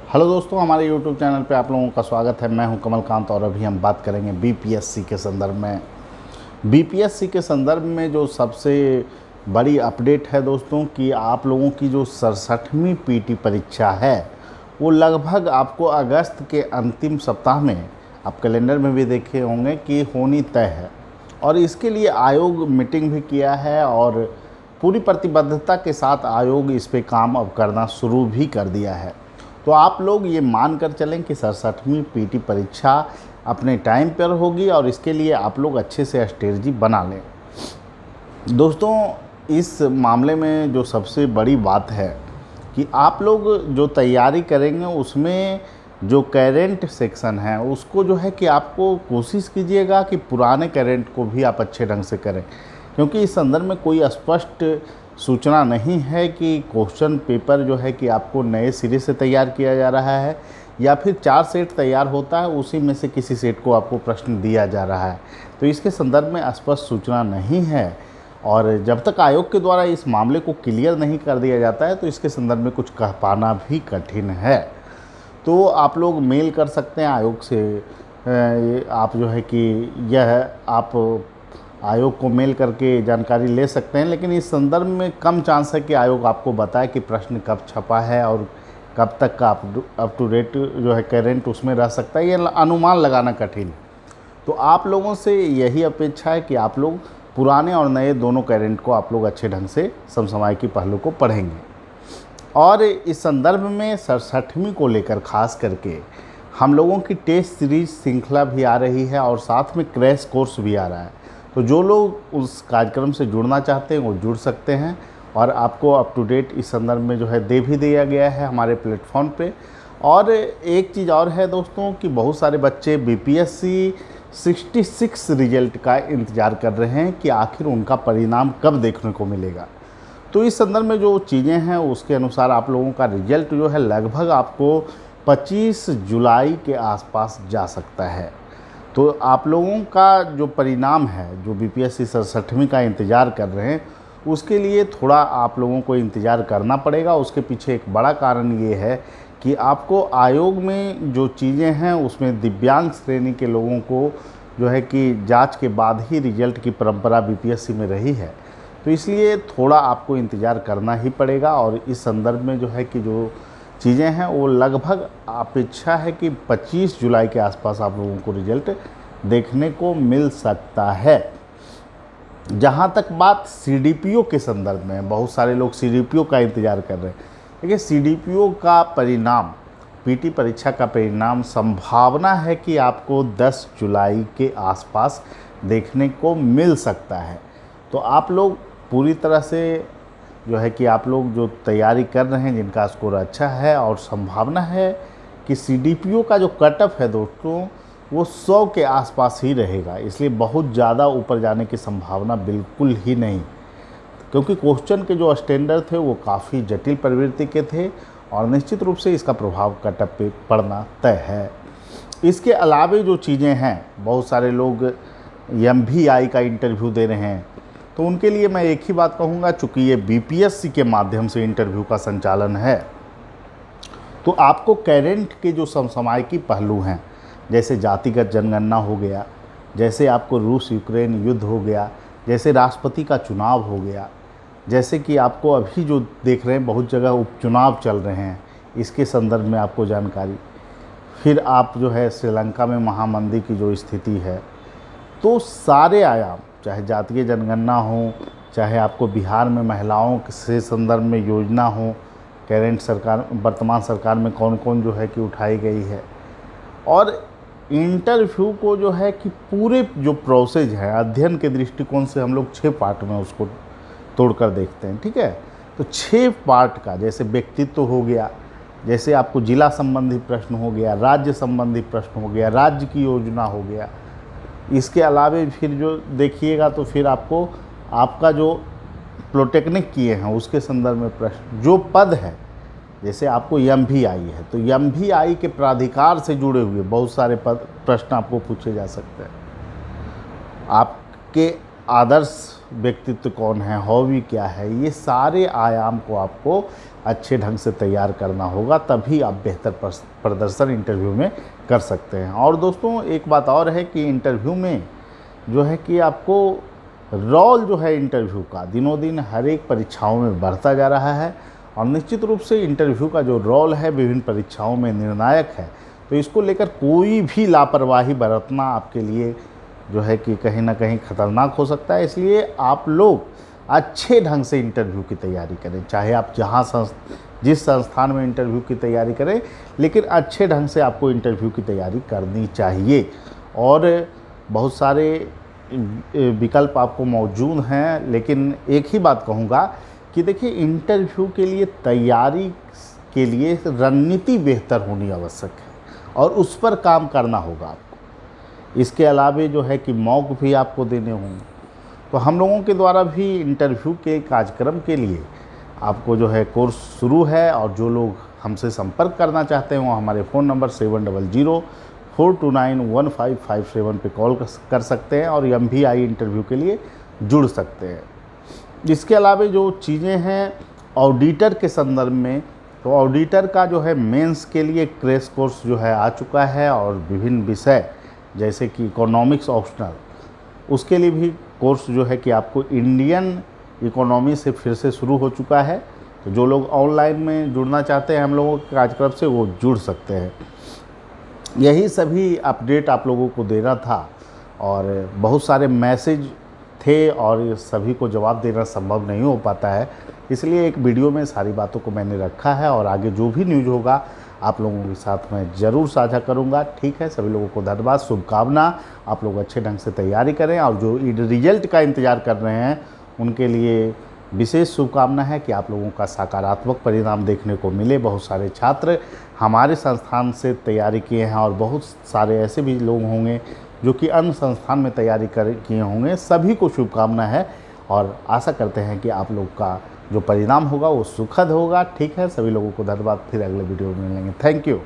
Hello दोस्तों, हमारे YouTube channel पे आप लोगों का स्वागत है। मैं हूं कमलकांत और अभी हम बात करेंगे बीपीएससी के संदर्भ में। बीपीएससी के संदर्भ में जो सबसे बड़ी अपडेट है दोस्तों कि आप लोगों की जो 67वीं पीटी परीक्षा है वो लगभग आपको अगस्त के अंतिम सप्ताह में, आप कैलेंडर में भी देखे होंगे कि होनी तय है। और इसके लिए आयोग मीटिंग भी किया है और पूरी प्रतिबद्धता के साथ आयोग इस पे काम अब करना शुरू भी कर दिया है। तो आप लोग ये मान कर चलें कि 67वीं पीटी परीक्षा अपने टाइम पर होगी और इसके लिए आप लोग अच्छे से स्ट्रेटजी बना लें। दोस्तों, इस मामले में जो सबसे बड़ी बात है कि आप लोग जो तैयारी करेंगे उसमें जो करेंट सेक्शन है उसको जो है कि आपको कोशिश कीजिएगा कि पुराने करेंट को भी आप अच्छे ढंग से करें, क्योंकि इस संदर्भ में कोई स्पष्ट सूचना नहीं है कि क्वेश्चन पेपर जो है कि आपको नए सिरे से तैयार किया जा रहा है या फिर 4 सेट तैयार होता है उसी में से किसी सेट को आपको प्रश्न दिया जा रहा है। तो इसके संदर्भ में स्पष्ट सूचना नहीं है और जब तक आयोग के द्वारा इस मामले को क्लियर नहीं कर दिया जाता है तो इसके संदर्भ में कुछ कह पाना भी कठिन है। तो आप लोग मेल कर सकते हैं आयोग से, आप जो है कि यह आप आयोग को मेल करके जानकारी ले सकते हैं, लेकिन इस संदर्भ में कम चांस है कि आयोग आपको बताए कि प्रश्न कब छपा है और कब तक का अप टू डेट जो है करेंट उसमें रह सकता है, ये अनुमान लगाना कठिन। तो आप लोगों से यही अपेक्षा है कि आप लोग पुराने और नए दोनों करेंट को आप लोग अच्छे ढंग से समसामयिकी पहलू को पढ़ेंगे। और इस संदर्भ में 67वीं को लेकर खास करके हम लोगों की टेस्ट सीरीज श्रृंखला भी आ रही है और साथ में क्रैश कोर्स भी आ रहा है। तो जो लोग उस कार्यक्रम से जुड़ना चाहते हैं वो जुड़ सकते हैं और आपको अप टू डेट इस संदर्भ में जो है दे भी दिया गया है हमारे प्लेटफॉर्म पे। और एक चीज़ और है दोस्तों कि बहुत सारे बच्चे बीपीएससी 66 रिजल्ट का इंतज़ार कर रहे हैं कि आखिर उनका परिणाम कब देखने को मिलेगा। तो इस संदर्भ में जो चीज़ें हैं उसके अनुसार आप लोगों का रिजल्ट जो है लगभग आपको 25 जुलाई के आसपास जा सकता है। तो आप लोगों का जो परिणाम है, जो बीपीएससी 67वीं का इंतज़ार कर रहे हैं, उसके लिए थोड़ा आप लोगों को इंतज़ार करना पड़ेगा। उसके पीछे एक बड़ा कारण ये है कि आपको आयोग में जो चीज़ें हैं उसमें दिव्यांग श्रेणी के लोगों को जो है कि जांच के बाद ही रिजल्ट की परंपरा बीपीएससी में रही है। तो इसलिए थोड़ा आपको इंतज़ार करना ही पड़ेगा और इस संदर्भ में जो है कि जो चीज़ें हैं वो लगभग अपेक्षा है कि 25 जुलाई के आसपास आप लोगों को रिजल्ट देखने को मिल सकता है। जहाँ तक बात सीडीपीओ के संदर्भ में, बहुत सारे लोग सीडीपीओ का इंतज़ार कर रहे हैं। देखिए, सीडीपीओ का परिणाम, पीटी परीक्षा का परिणाम संभावना है कि आपको 10 जुलाई के आसपास देखने को मिल सकता है। तो आप लोग पूरी तरह से जो है कि आप लोग जो तैयारी कर रहे हैं जिनका स्कोर अच्छा है और संभावना है कि सीडीपीओ का जो कट ऑफ है दोस्तों वो 100 के आसपास ही रहेगा, इसलिए बहुत ज़्यादा ऊपर जाने की संभावना बिल्कुल ही नहीं, क्योंकि क्वेश्चन के जो स्टैंडर्ड थे वो काफ़ी जटिल प्रवृत्ति के थे और निश्चित रूप से इसका प्रभाव कट ऑफ पे पड़ना तय है। इसके अलावा जो चीज़ें हैं, बहुत सारे लोग एमवीआई का इंटरव्यू दे रहे हैं, तो उनके लिए मैं एक ही बात कहूँगा, चूँकि ये बीपीएससी के माध्यम से इंटरव्यू का संचालन है तो आपको करेंट के जो समसामयिकी पहलू हैं, जैसे जातिगत जनगणना हो गया, जैसे आपको रूस यूक्रेन युद्ध हो गया, जैसे राष्ट्रपति का चुनाव हो गया, जैसे कि आपको अभी जो देख रहे हैं बहुत जगह उपचुनाव चल रहे हैं, इसके संदर्भ में आपको जानकारी, फिर आप जो है श्रीलंका में महामंदी की जो स्थिति है, तो सारे आयाम, चाहे जातीय जनगणना हो, चाहे आपको बिहार में महिलाओं से संदर्भ में योजना हो, करेंट सरकार, वर्तमान सरकार में कौन कौन जो है कि उठाई गई है, और इंटरव्यू को जो है कि पूरे जो प्रोसेस है अध्ययन के दृष्टिकोण से हम लोग 6 पार्ट में उसको तोड़कर देखते हैं। ठीक है, तो 6 पार्ट का, जैसे व्यक्तित्व हो गया, जैसे आपको जिला संबंधी प्रश्न हो गया, राज्य संबंधी प्रश्न हो गया, राज्य की योजना हो गया, इसके अलावे फिर जो देखिएगा तो फिर आपको आपका जो पॉलिटेक्निक किए हैं उसके संदर्भ में प्रश्न, जो पद है, जैसे आपको एमवीआई है तो एमवीआई के प्राधिकार से जुड़े हुए बहुत सारे प्रश्न आपको पूछे जा सकते हैं। आपके आदर्श व्यक्तित्व कौन है, हॉबी क्या है, ये सारे आयाम को आपको अच्छे ढंग से तैयार करना होगा, तभी आप बेहतर प्रदर्शन इंटरव्यू में कर सकते हैं। और दोस्तों एक बात और है कि इंटरव्यू में जो है कि आपको रोल जो है इंटरव्यू का दिनों दिन हर एक परीक्षाओं में बढ़ता जा रहा है, और निश्चित रूप से इंटरव्यू का जो रोल है विभिन्न परीक्षाओं में निर्णायक है। तो इसको लेकर कोई भी लापरवाही बरतना आपके लिए जो है कि कहीं ना कहीं ख़तरनाक हो सकता है। इसलिए आप लोग अच्छे ढंग से इंटरव्यू की तैयारी करें, चाहे आप जिस संस्थान में इंटरव्यू की तैयारी करें, लेकिन अच्छे ढंग से आपको इंटरव्यू की तैयारी करनी चाहिए। और बहुत सारे विकल्प आपको मौजूद हैं, लेकिन एक ही बात कहूँगा कि देखिए, इंटरव्यू के लिए तैयारी के लिए रणनीति बेहतर होनी आवश्यक है और उस पर काम करना होगा आपको। इसके अलावे जो है कि मॉक भी आपको देने होंगे। तो हम लोगों के द्वारा भी इंटरव्यू के कार्यक्रम के लिए आपको जो है कोर्स शुरू है, और जो लोग हमसे संपर्क करना चाहते हैं वो हमारे फ़ोन नंबर 7004291557 पे कॉल कर सकते हैं और MVI इंटरव्यू के लिए जुड़ सकते हैं। इसके अलावा जो चीज़ें हैं ऑडिटर के संदर्भ में, तो ऑडिटर का जो है मेंस के लिए क्रैश कोर्स जो है आ चुका है, और विभिन्न विषय जैसे कि इकोनॉमिक्स ऑप्शनल, उसके लिए भी कोर्स जो है कि आपको इंडियन इकोनॉमी से फिर से शुरू हो चुका है। तो जो लोग ऑनलाइन में जुड़ना चाहते हैं हम लोगों के कार्यक्रम से, वो जुड़ सकते हैं। यही सभी अपडेट आप लोगों को देना था, और बहुत सारे मैसेज थे और ये सभी को जवाब देना संभव नहीं हो पाता है, इसलिए एक वीडियो में सारी बातों को मैंने रखा है, और आगे जो भी न्यूज़ होगा आप लोगों के साथ मैं ज़रूर साझा करूंगा। ठीक है, सभी लोगों को धन्यवाद, शुभकामना। आप लोग अच्छे ढंग से तैयारी करें, और जो रिजल्ट का इंतज़ार कर रहे हैं उनके लिए विशेष शुभकामना है कि आप लोगों का सकारात्मक परिणाम देखने को मिले। बहुत सारे छात्र हमारे संस्थान से तैयारी किए हैं, और बहुत सारे ऐसे भी लोग होंगे जो कि अन्य संस्थान में तैयारी किए होंगे। सभी को शुभकामना है, और आशा करते हैं कि आप लोग का जो परिणाम होगा वो सुखद होगा। ठीक है, सभी लोगों को धन्यवाद। फिर अगले वीडियो में मिलेंगे। Thank you.